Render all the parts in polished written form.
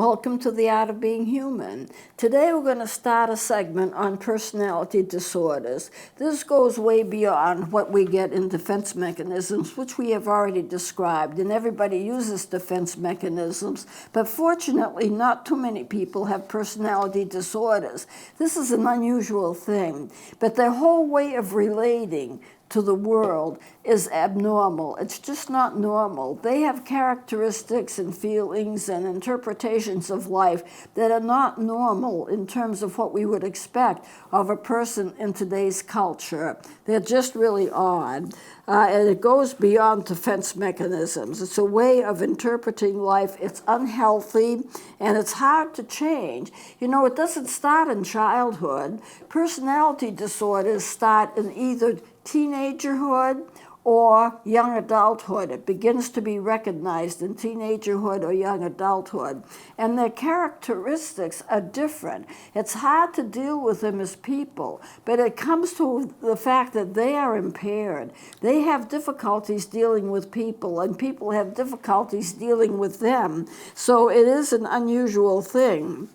Welcome to the Art of Being Human. Today we're going to start a segment on personality disorders. This goes way beyond what we get in defense mechanisms, which we have already described, and everybody uses defense mechanisms, but fortunately not too many people have personality disorders. This is an unusual thing, but their whole way of relating to the world is abnormal. It's just not normal. They have characteristics and feelings and interpretations of life that are not normal in terms of what we would expect of a person in today's culture. They're just really odd. And it goes beyond defense mechanisms. It's a way of interpreting life. It's unhealthy, and it's hard to change. You know, it doesn't start in childhood. Personality disorders start in either teenagerhood or young adulthood. It begins to be recognized in teenagerhood or young adulthood. And their characteristics are different. It's hard to deal with them as people, but it comes to the fact that they are impaired. They have difficulties dealing with people, and people have difficulties dealing with them. So it is an unusual thing.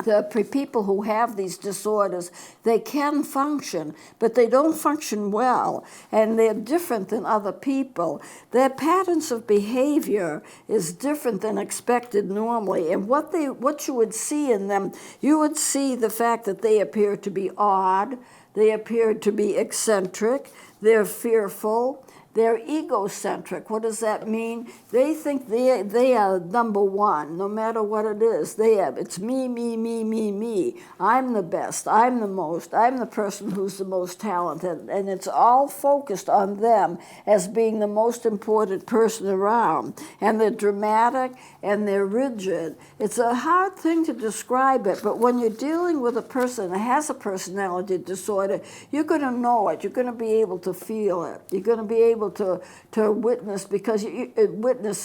The people who have these disorders, they can function, but they don't function well, and they're different than other people. Their patterns of behavior is different than expected normally, and what you would see in them, you would see the fact that they appear to be odd, they appear to be eccentric, they're fearful, they're egocentric. What does that mean? They think they are number one, no matter what it is. It's me, me, me, me, me. I'm the best. I'm the most. I'm the person who's the most talented. And it's all focused on them as being the most important person around. And they're dramatic and they're rigid. It's a hard thing to describe it, but when you're dealing with a person that has a personality disorder, you're going to know it. You're going to be able to feel it. You're going to be able to witness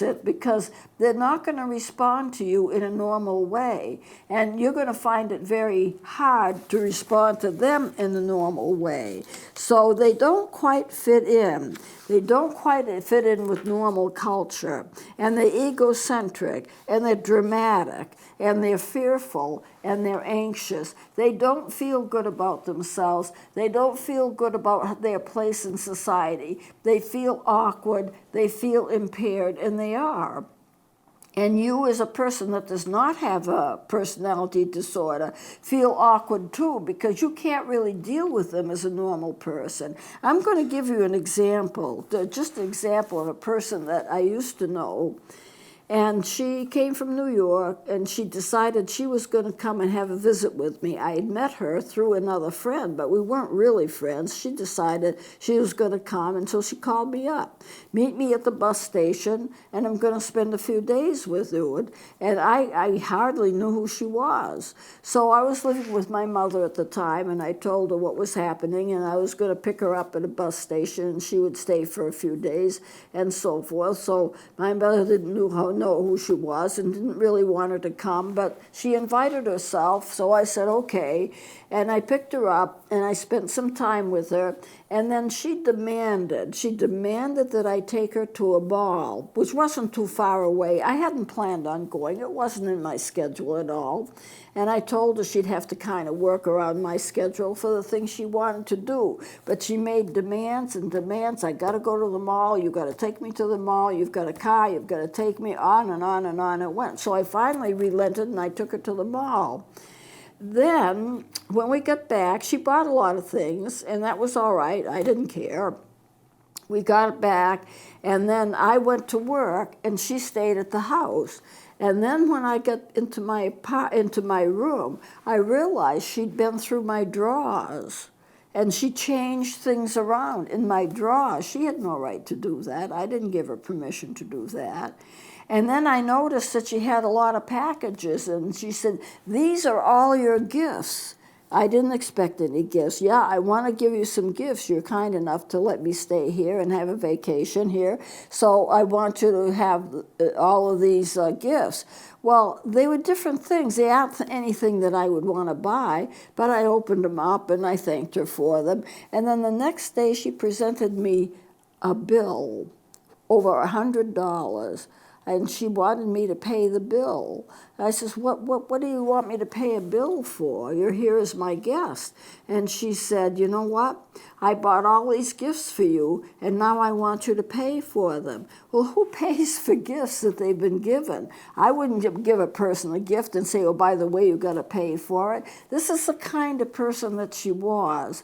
it because they're not going to respond to you in a normal way, and you're going to find it very hard to respond to them in the normal way. So they don't quite fit in. They don't quite fit in with normal culture, and they're egocentric, and they're dramatic, and they're fearful, and they're anxious. They don't feel good about themselves. They don't feel good about their place in society. They feel awkward, they feel impaired, and they are. And you, as a person that does not have a personality disorder, feel awkward too, because you can't really deal with them as a normal person. I'm going to give you an example, just an example of a person that I used to know. And she came from New York, and she decided she was going to come and have a visit with me. I had met her through another friend, but we weren't really friends. She decided she was going to come, and so she called me up. Meet me at the bus station, and I'm going to spend a few days with you. And I hardly knew who she was. So I was living with my mother at the time, and I told her what was happening, and I was going to pick her up at a bus station, and she would stay for a few days, and so forth. So my mother didn't know who she was and didn't really want her to come, but she invited herself, so I said okay, and I picked her up and I spent some time with her, and then she demanded that I take her to a ball, which wasn't too far away. I hadn't planned on going. It wasn't in my schedule at all. And I told her she'd have to kind of work around my schedule for the things she wanted to do. But she made demands and demands. I got to go to the mall. You got to take me to the mall. You've got a car. You've got to take me on and on and on it went. So I finally relented and I took her to the mall. Then, when we got back, she bought a lot of things, and that was all right. I didn't care. We got back, and then I went to work, and she stayed at the house. And then when I got into my room, I realized she'd been through my drawers, and she changed things around in my drawers. She had no right to do that. I didn't give her permission to do that. And then I noticed that she had a lot of packages, and she said, "These are all your gifts." I didn't expect any gifts. Yeah, I want to give you some gifts. You're kind enough to let me stay here and have a vacation here, so I want you to have all of these gifts. Well, they were different things. They aren't anything that I would want to buy, but I opened them up and I thanked her for them. And then the next day she presented me a bill over $100. and she wanted me to pay the bill. I says, what do you want me to pay a bill for? You're here as my guest. And she said, you know what? I bought all these gifts for you, and now I want you to pay for them. Well, who pays for gifts that they've been given? I wouldn't give a person a gift and say, oh, by the way, you got to pay for it. This is the kind of person that she was.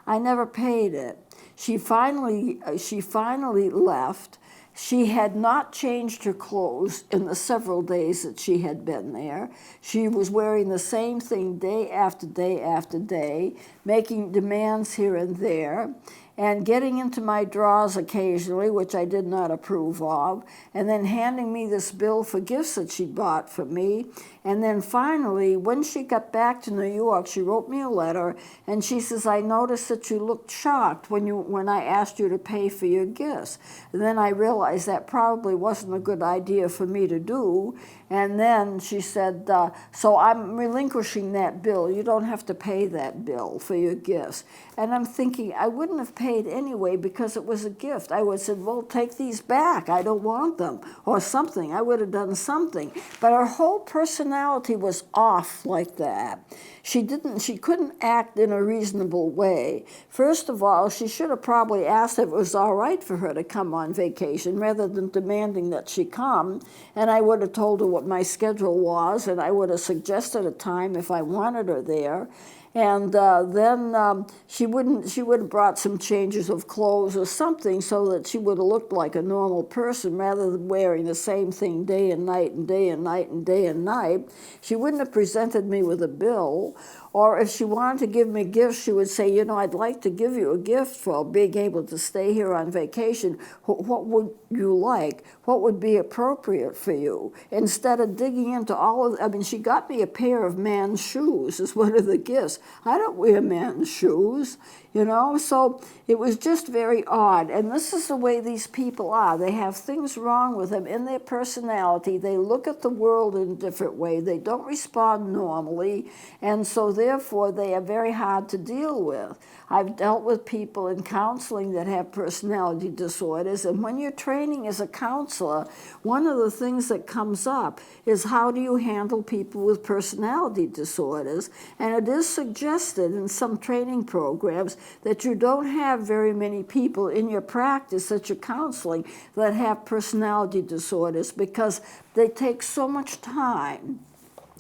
I never paid it. She finally left. She had not changed her clothes in the several days that she had been there. She was wearing the same thing day after day after day, making demands here and there, and getting into my drawers occasionally, which I did not approve of, and then handing me this bill for gifts that she bought for me. And then finally, when she got back to New York, she wrote me a letter, and she says, I noticed that you looked shocked when I asked you to pay for your gifts. And then I realized that probably wasn't a good idea for me to do. And then she said, so I'm relinquishing that bill. You don't have to pay that bill for your gifts. And I'm thinking, I wouldn't have paid anyway because it was a gift. I would have said, well, take these back. I don't want them, or something. I would have done something. But her whole personality was off like that. She couldn't act in a reasonable way. First of all, she should have probably asked if it was all right for her to come on vacation rather than demanding that she come. And I would have told her what my schedule was, and I would have suggested a time if I wanted her there. And then she would have brought some changes of clothes or something so that she would have looked like a normal person rather than wearing the same thing day and night and day and night and day and night. She wouldn't have presented me with a bill. Or if she wanted to give me gifts, she would say, you know, I'd like to give you a gift for being able to stay here on vacation. What would you like? What would be appropriate for you? Instead of digging into all of, I mean, she got me a pair of man's shoes as one of the gifts. I don't wear men's shoes, you know, so it was just very odd. And this is the way these people are. They have things wrong with them in their personality. They look at the world in a different way. They don't respond normally, and so therefore they are very hard to deal with. I've dealt with people in counseling that have personality disorders, and when you're training as a counselor, one of the things that comes up is how do you handle people with personality disorders? And it is suggested in some training programs that you don't have very many people in your practice that you're counseling that have personality disorders because they take so much time.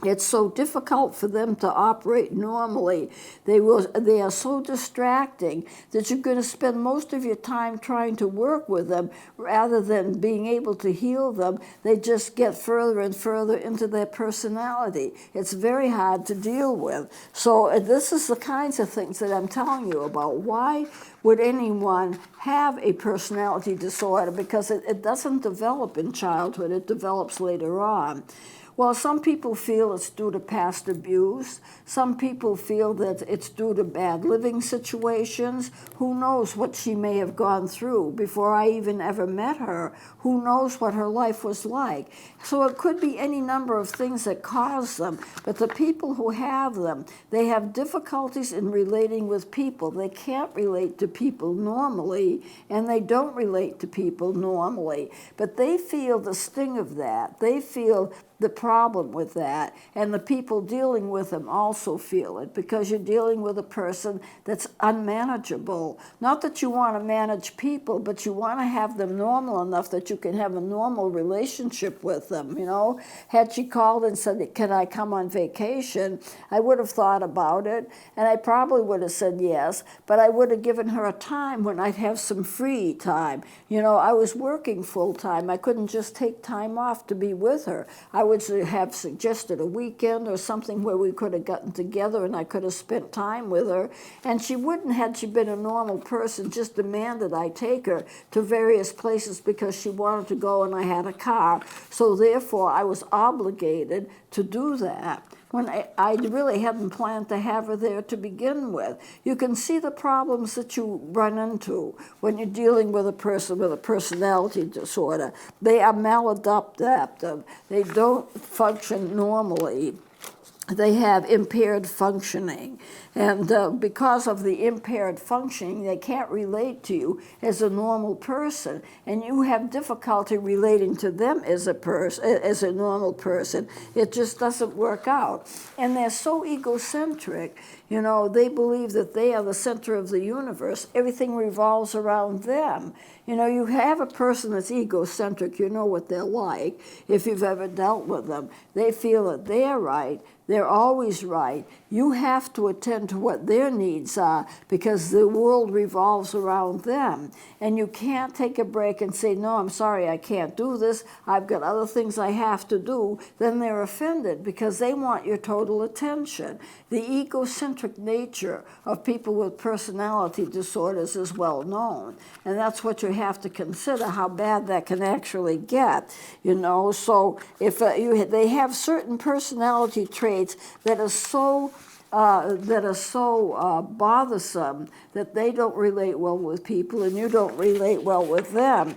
It's so difficult for them to operate normally. They are so distracting that you're going to spend most of your time trying to work with them rather than being able to heal them. They just get further and further into their personality. It's very hard to deal with. So this is the kinds of things that I'm telling you about. Why would anyone have a personality disorder? Because it doesn't develop in childhood. It develops later on. Well, some people feel it's due to past abuse. Some people feel that it's due to bad living situations. Who knows what she may have gone through before I even ever met her? Who knows what her life was like? So it could be any number of things that cause them. But the people who have them, they have difficulties in relating with people. They can't relate to people normally, and they don't relate to people normally. But they feel the sting of that. They feel the problem with that, and the people dealing with them also feel it because you're dealing with a person that's unmanageable. Not that you want to manage people, but you want to have them normal enough that you can have a normal relationship with them, you know. Had she called and said, can I come on vacation, I would have thought about it, and I probably would have said yes, but I would have given her a time when I'd have some free time. You know, I was working full time. I couldn't just take time off to be with her. I would have suggested a weekend or something where we could have gotten together and I could have spent time with her. And she wouldn't, had she been a normal person, just demanded I take her to various places because she wanted to go and I had a car. So therefore, I was obligated to do that when I really hadn't planned to have her there to begin with. You can see the problems that you run into when you're dealing with a person with a personality disorder. They are maladaptive. They don't function normally. they have impaired functioning. And because of the impaired functioning, they can't relate to you as a normal person. And you have difficulty relating to them as a normal person. It just doesn't work out. And they're so egocentric. You know, they believe that they are the center of the universe. Everything revolves around them. You know, you have a person that's egocentric, you know what they're like if you've ever dealt with them. They feel that they're right. They're always right. You have to attend to what their needs are because the world revolves around them. And you can't take a break and say, no, I'm sorry, I can't do this. I've got other things I have to do. Then they're offended because they want your total attention. The egocentric nature of people with personality disorders is well known. And that's what you have to consider, how bad that can actually get. You know, so if they have certain personality traits that are so bothersome that they don't relate well with people and you don't relate well with them.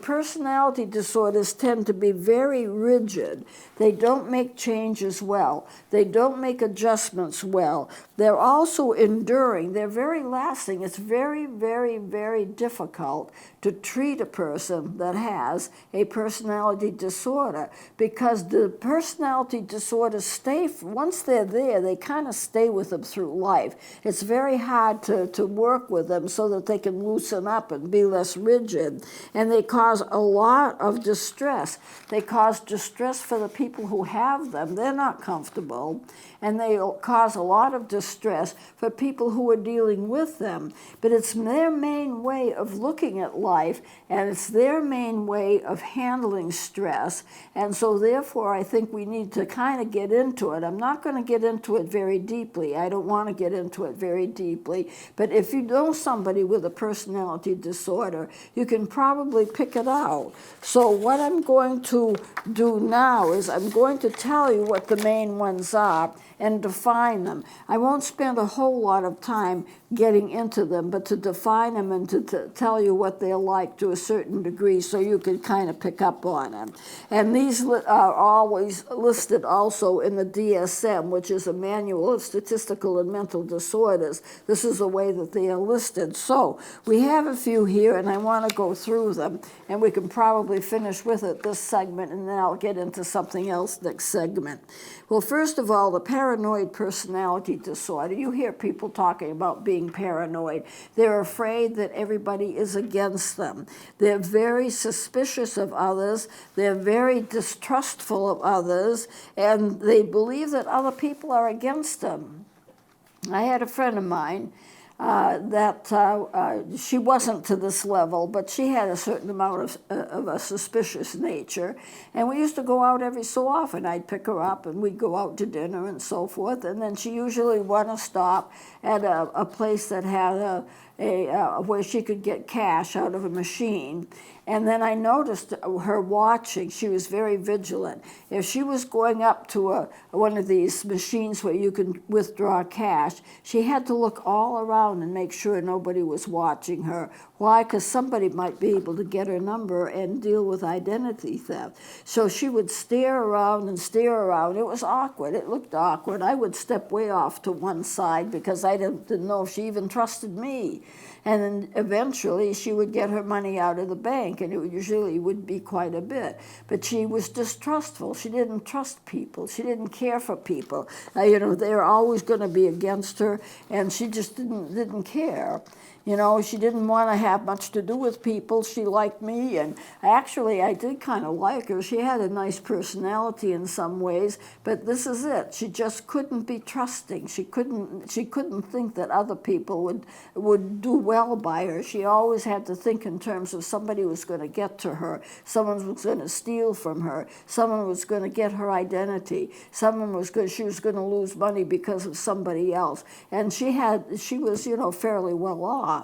Personality disorders tend to be very rigid. They don't make changes well. They don't make adjustments well. They're also enduring. They're very lasting. It's very, very, very difficult to treat a person that has a personality disorder because the personality disorders once they're there, they kind of stay with them through life. It's very hard to work with them so that they can loosen up and be less rigid. And they cause a lot of distress. They cause distress for the people who have them. They're not comfortable. And they cause a lot of distress for people who are dealing with them. But it's their main way of looking at life, and it's their main way of handling stress. And so therefore, I think we need to kind of get into it. I'm not going to get into it very deeply. I don't want to get into it very deeply. But if you know somebody with a personality disorder, you can probably pick it out. So what I'm going to do now is I'm going to tell you what the main ones are and define them. I won't spend a whole lot of time getting into them, but to define them and to tell you what they're like to a certain degree so you can kind of pick up on them. And these are always listed also in the DSM, which is a Manual of Statistical and Mental Disorders. This is the way that they are listed. So we have a few here, and I want to go through them, and we can probably finish with it this segment, and then I'll get into something else next segment. Well, first of all, the paranoid personality disorder. You hear people talking about being paranoid. They're afraid that everybody is against them. They're very suspicious of others. They're very distrustful of others, and they believe that other people are against them. I had a friend of mine she wasn't to this level, but she had a certain amount of a suspicious nature. And we used to go out every so often. I'd pick her up and we'd go out to dinner and so forth. And then she usually would want to stop at a place that had where she could get cash out of a machine. And then I noticed her watching. She was very vigilant. If she was going up to one of these machines where you can withdraw cash, she had to look all around and make sure nobody was watching her. Why? Because somebody might be able to get her number and deal with identity theft. So she would stare around and stare around. It was awkward. It looked awkward. I would step way off to one side because I didn't know if she even trusted me. And then eventually she would get her money out of the bank, and it usually would be quite a bit. But she was distrustful. She didn't trust people. She didn't care for people. They were always going to be against her, and she just didn't care. She didn't want to have much to do with people. She liked me, and actually I did kind of like her. She had a nice personality in some ways, but this is it. She just couldn't be trusting. She couldn't think that other people would do well by her. She always had to think in terms of somebody was going to get to her, someone was going to steal from her, someone was going to get her identity, she was going to lose money because of somebody else. And she was, fairly well off.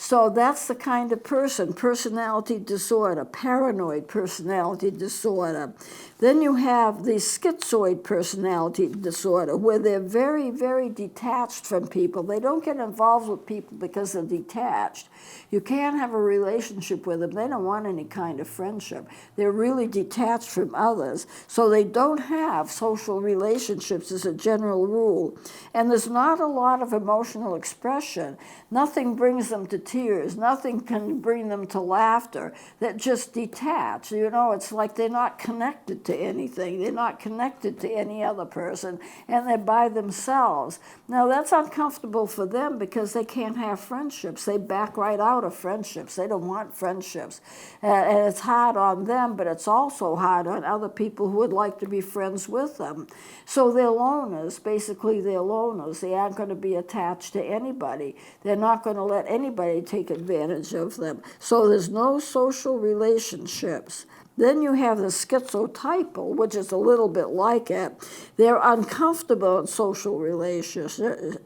So that's the kind of person, personality disorder, paranoid personality disorder. Then you have the schizoid personality disorder, where they're very, very detached from people. They don't get involved with people because they're detached. You can't have a relationship with them. They don't want any kind of friendship. They're really detached from others. So they don't have social relationships as a general rule. And there's not a lot of emotional expression. Nothing brings them to tears. Nothing can bring them to laughter. They're just detached. You know, it's like they're not connected to anything. They're not connected to any other person, and they're by themselves. Now, that's uncomfortable for them because they can't have friendships. They back right out of friendships. They don't want friendships. And it's hard on them, but it's also hard on other people who would like to be friends with them. So they're loners. Basically, they're loners. They aren't going to be attached to anybody. They're not going to let anybody take advantage of them. So there's no social relationships. Then you have the schizotypal, which is a little bit like it. They're uncomfortable in social relationships. They're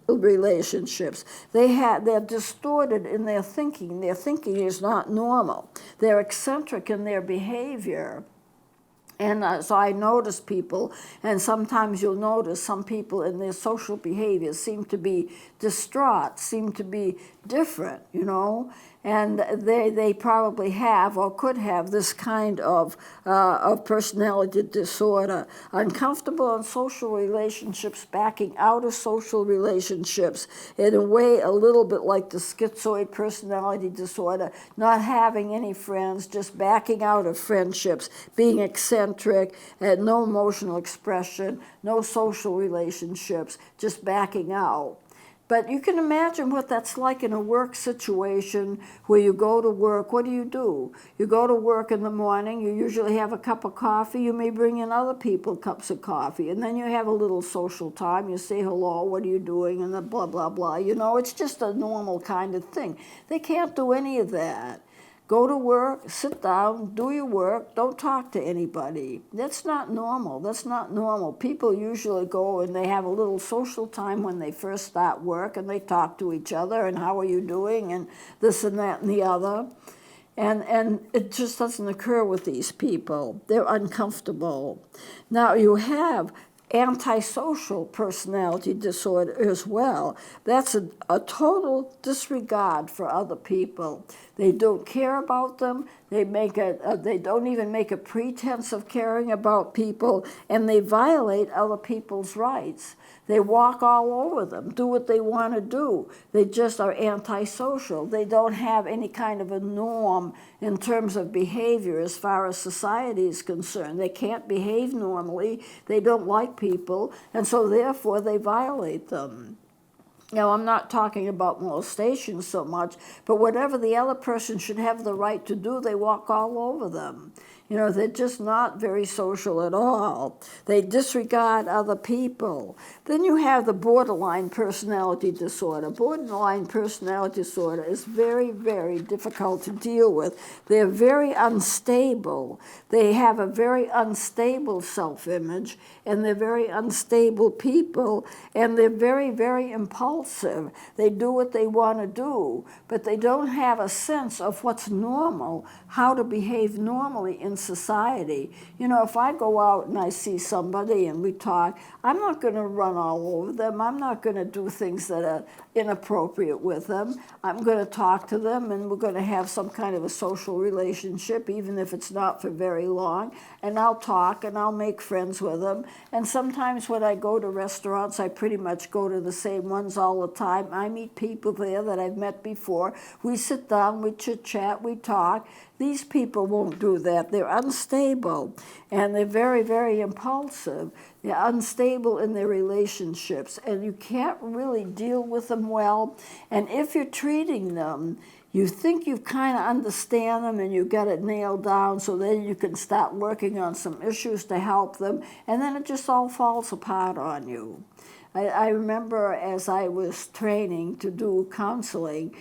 distorted in their thinking. Their thinking is not normal. They're eccentric in their behavior. And so I notice people, and sometimes you'll notice some people in their social behavior seem to be distraught, seem to be different, you know, and they probably have or could have this kind of personality disorder. Uncomfortable in social relationships, backing out of social relationships, in a way a little bit like the schizoid personality disorder, not having any friends, just backing out of friendships, being eccentric, and no emotional expression, no social relationships, just backing out. But you can imagine what that's like in a work situation where you go to work. What do? You go to work in the morning, you usually have a cup of coffee, you may bring in other people cups of coffee, and then you have a little social time, you say hello, what are you doing, and then blah, blah, blah. You know, it's just a normal kind of thing. They can't do any of that. Go to work, sit down, do your work, don't talk to anybody. That's not normal. That's not normal. People usually go and they have a little social time when they first start work, and they talk to each other, and how are you doing, and this and that and the other. And it just doesn't occur with these people. They're uncomfortable. Now you have antisocial personality disorder as well. That's a total disregard for other people. They don't care about them. They don't even make a pretense of caring about people, and they violate other people's rights. They walk all over them, do what they want to do. They just are antisocial. They don't have any kind of a norm in terms of behavior as far as society is concerned. They can't behave normally. They don't like people, and so therefore they violate them. Now, I'm not talking about molestation so much, but whatever the other person should have the right to do, they walk all over them. You know, they're just not very social at all. They disregard other people. Then you have the borderline personality disorder. Borderline personality disorder is very, very difficult to deal with. They're very unstable. They have a very unstable self-image, and they're very unstable people, and they're very, very impulsive. They do what they want to do, but they don't have a sense of what's normal, how to behave normally in society. You know, if I go out and I see somebody and we talk, I'm not going to run all over them. I'm not going to do things that are inappropriate with them. I'm going to talk to them, and we're going to have some kind of a social relationship, even if it's not for very long. And I'll talk and I'll make friends with them. And sometimes when I go to restaurants, I pretty much go to the same ones all the time. I meet people there that I've met before. We sit down, we chit-chat, we talk. These people won't do that. They're unstable, and they're very, very impulsive. They're unstable in their relationships, and you can't really deal with them well. And if you're treating them, you think you kind of understand them and you got it nailed down, so then you can start working on some issues to help them, and then it just all falls apart on you. I remember as I was training to do counseling,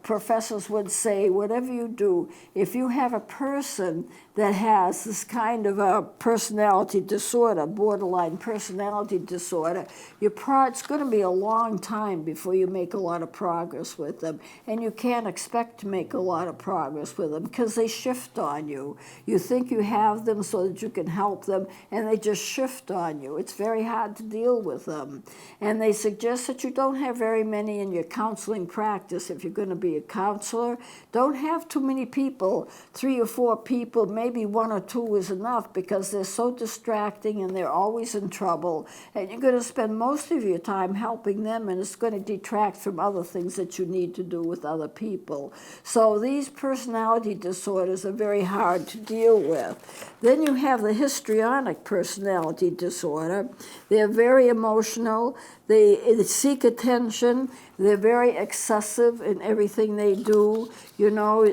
professors would say, whatever you do, if you have a person that has this kind of a personality disorder, borderline personality disorder, it's going to be a long time before you make a lot of progress with them. And you can't expect to make a lot of progress with them because they shift on you. You think you have them so that you can help them, and they just shift on you. It's very hard to deal with them. And they suggest that you don't have very many in your counseling practice. If you're going to be a counselor, don't have too many people, 3 or 4 people, maybe 1 or 2 is enough, because they're so distracting and they're always in trouble. And you're going to spend most of your time helping them, and it's going to detract from other things that you need to do with other people. So these personality disorders are very hard to deal with. Then you have the histrionic personality disorder. They're very emotional. They seek attention. They're very excessive in everything they do. You know,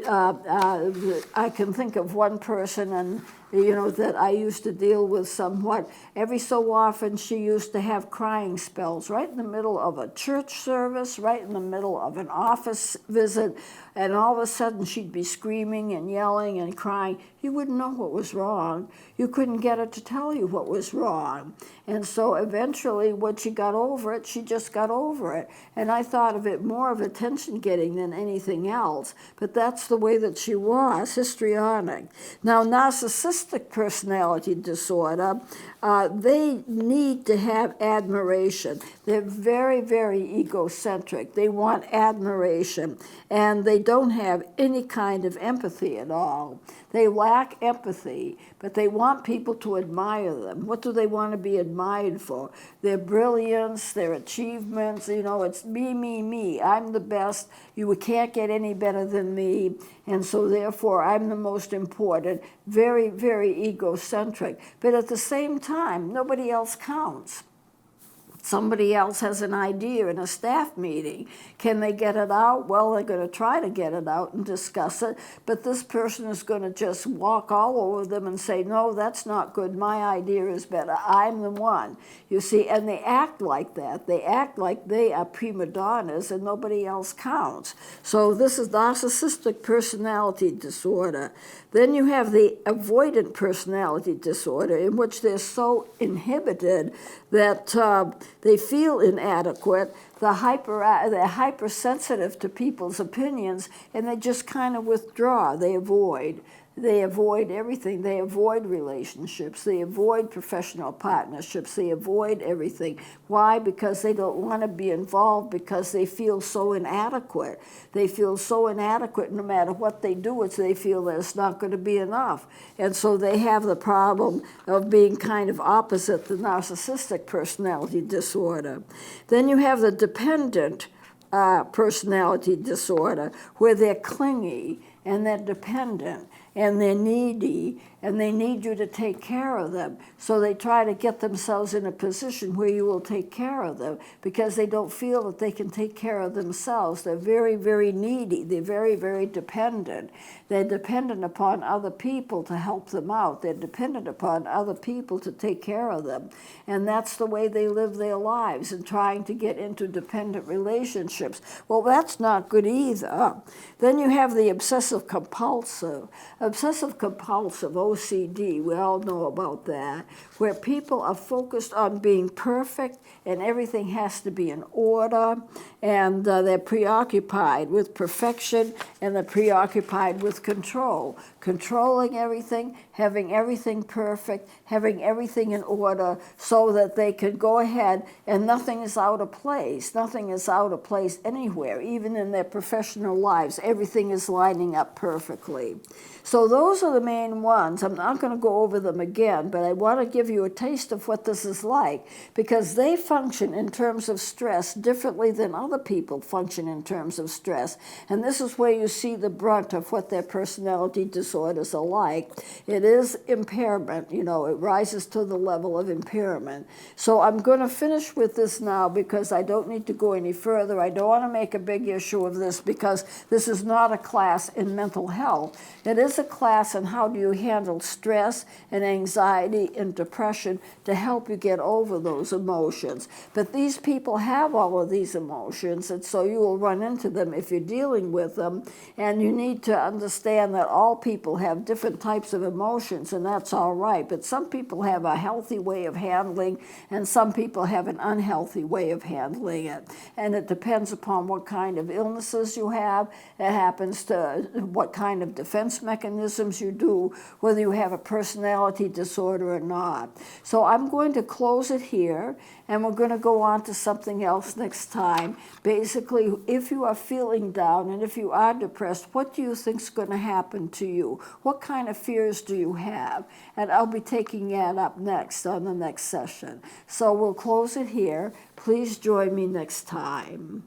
I can think of one person, and that I used to deal with somewhat. Every so often she used to have crying spells right in the middle of a church service, right in the middle of an office visit, and all of a sudden she'd be screaming and yelling and crying. You wouldn't know what was wrong. You couldn't get her to tell you what was wrong. And so eventually when she got over it, she just got over it. And I thought of it more of attention getting than anything else. But that's the way that she was, histrionic. Now, narcissistic personality disorder, they need to have admiration. They're very, very egocentric. They want admiration, and they don't have any kind of empathy at all. They lack empathy, but they want people to admire them. What do they want to be admired for? Their brilliance, their achievements. It's me, me, me. I'm the best. You can't get any better than me. And so therefore, I'm the most important. Very, very egocentric. But at the same time, nobody else counts. Somebody else has an idea in a staff meeting. Can they get it out? Well, they're going to try to get it out and discuss it, but this person is going to just walk all over them and say, no, that's not good. My idea is better. I'm the one. You see, and they act like that. They act like they are prima donnas and nobody else counts. So this is narcissistic personality disorder. Then you have the avoidant personality disorder, in which they're so inhibited that they feel inadequate. They're hypersensitive to people's opinions, and they just kind of withdraw. They avoid. They avoid everything. They avoid relationships. They avoid professional partnerships. They avoid everything. Why? Because they don't want to be involved, because they feel so inadequate. They feel so inadequate no matter what they do, they feel that it's not going to be enough. And so they have the problem of being kind of opposite the narcissistic personality disorder. Then you have the dependent personality disorder, where they're clingy and they're dependent and they're needy, and they need you to take care of them. So they try to get themselves in a position where you will take care of them, because they don't feel that they can take care of themselves. They're very, very needy. They're very, very dependent. They're dependent upon other people to help them out. They're dependent upon other people to take care of them. And that's the way they live their lives, and trying to get into dependent relationships. Well, that's not good either. Then you have the obsessive-compulsive. Obsessive-compulsive, OCD, we all know about that, where people are focused on being perfect and everything has to be in order, and they're preoccupied with perfection, and they're preoccupied with control. Controlling everything, having everything perfect, having everything in order, so that they can go ahead and nothing is out of place. Nothing is out of place anywhere, even in their professional lives. Everything is lining up perfectly. So those are the main ones. I'm not going to go over them again, but I want to give you a taste of what this is like, because they function in terms of stress differently than other people function in terms of stress. And this is where you see the brunt of what their personality disorders are like. It is impairment, it rises to the level of impairment. So I'm going to finish with this now, because I don't need to go any further. I don't want to make a big issue of this, because this is not a class in mental health. It is a class on how do you handle stress and anxiety and depression to help you get over those emotions. But these people have all of these emotions, and so you will run into them if you're dealing with them. And you need to understand that all people have different types of emotions, and that's all right. But some people have a healthy way of handling, and some people have an unhealthy way of handling it. And it depends upon what kind of illnesses you have. It happens to what kind of defense mechanisms you do, whether you have a personality disorder or not. So I'm going to close it here, and we're going to go on to something else next time. Basically, if you are feeling down and if you are depressed, what do you think is going to happen to you? What kind of fears do you have? And I'll be taking that up next on the next session. So we'll close it here. Please join me next time.